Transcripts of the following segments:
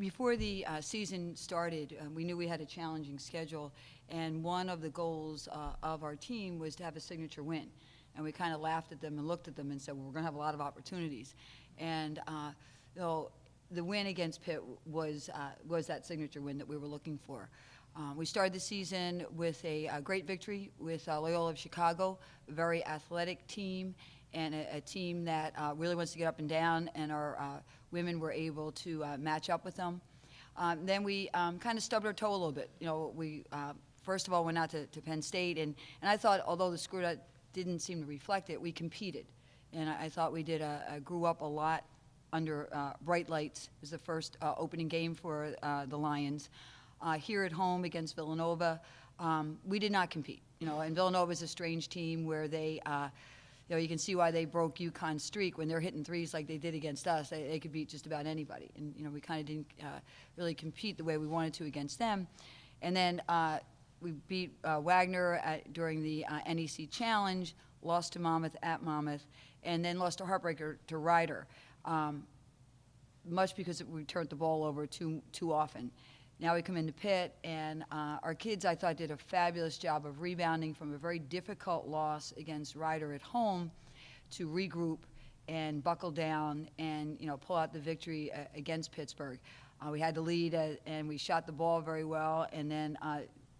Before the season started, we knew we had a challenging schedule, and one of the goals of our team was to have a signature win. And we kind of laughed at them and looked at them and said, well, we're going to have a lot of opportunities. And the win against Pitt was that signature win that we were looking for. We started the season with a great victory with Loyola of Chicago, a very athletic team, and a team that really wants to get up and down, and our women were able to match up with them. Then we kind of stubbed our toe a little bit. We first of all went out to Penn State, and I thought, although the score didn't seem to reflect it, we competed. And I thought we did grew up a lot under bright lights. It was the first opening game for the Lions. Here at home against Villanova, we did not compete. And Villanova is a strange team where they, you can see why they broke UConn's streak. When they're hitting threes like they did against us, they could beat just about anybody. And we kind of didn't really compete the way we wanted to against them. And then we beat Wagner during the NEC Challenge, lost to Monmouth at Monmouth, and then lost a heartbreaker to Rider, much because we turned the ball over too often. Now we come into Pitt, and our kids, I thought, did a fabulous job of rebounding from a very difficult loss against Rider at home to regroup and buckle down and pull out the victory against Pittsburgh. We had the lead, and we shot the ball very well, and then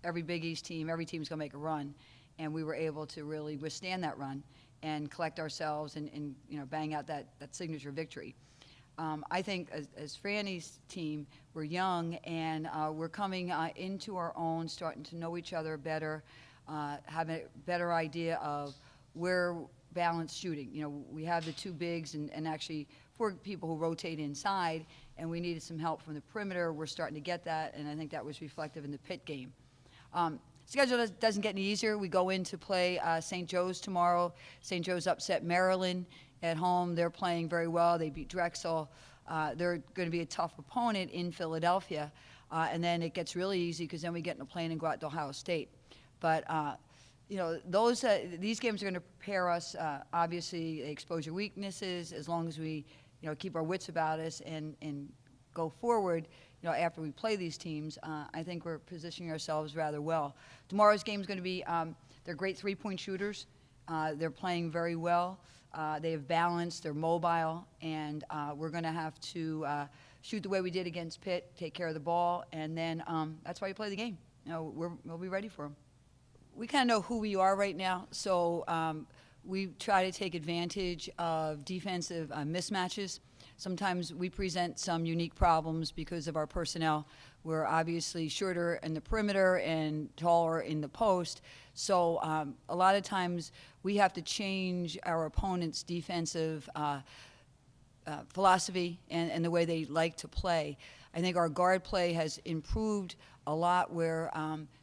every Big East team, every team's going to make a run, and we were able to really withstand that run and collect ourselves and bang out that signature victory. I think as Franny's team, we're young, and we're coming into our own, starting to know each other better, have a better idea of where balanced shooting. We have the two bigs and actually 4 people who rotate inside, and we needed some help from the perimeter. We're starting to get that, and I think that was reflective in the Pitt game. Schedule doesn't get any easier. We go in to play St. Joe's tomorrow. St. Joe's upset Maryland at home. They're playing very well. They beat Drexel. They're going to be a tough opponent in Philadelphia. And then it gets really easy because then we get in a plane and go out to Ohio State. But, these games are going to prepare us. Obviously, they expose your weaknesses as long as we, keep our wits about us and go forward. After we play these teams, I think we're positioning ourselves rather well. Tomorrow's game is going to be, they're great three-point shooters. They're playing very well. They have balance, they're mobile, and we're going to have to shoot the way we did against Pitt, take care of the ball, and then that's why you play the game. We'll be ready for them. We kind of know who we are right now, so we try to take advantage of defensive mismatches. Sometimes we present some unique problems because of our personnel. We're obviously shorter in the perimeter and taller in the post. So a lot of times we have to change our opponent's defensive philosophy and the way they like to play. I think our guard play has improved a lot where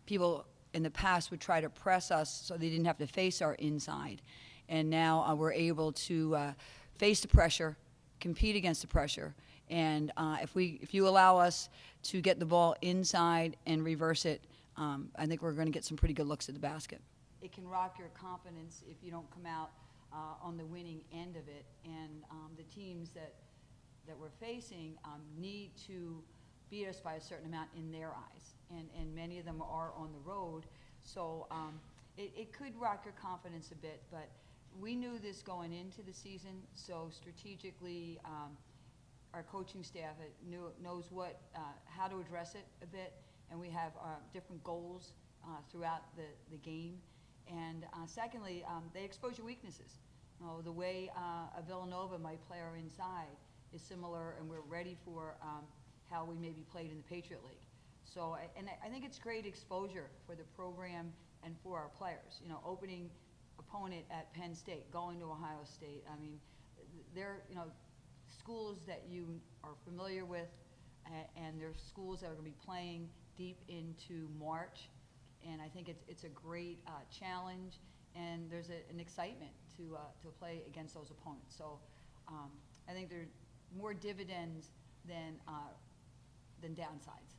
people in the past would try to press us so they didn't have to face our inside. And now we're able to face the pressure, compete against the pressure, and if you allow us to get the ball inside and reverse it, I think we're going to get some pretty good looks at the basket. It can rock your confidence if you don't come out on the winning end of it, and the teams that we're facing need to beat us by a certain amount in their eyes, and many of them are on the road, so it could rock your confidence a bit, but we knew this going into the season, so strategically our coaching staff knows how to address it a bit, and we have different goals throughout the game. And secondly, they expose your weaknesses. The way a Villanova might play our inside is similar, and we're ready for how we maybe played in the Patriot League. So, and I think it's great exposure for the program and for our players. Opening opponent at Penn State, going to Ohio State. I mean, they're schools that you are familiar with, and they're schools that are going to be playing deep into March. And I think it's a great challenge, and there's an excitement to play against those opponents. So I think there are more dividends than downsides.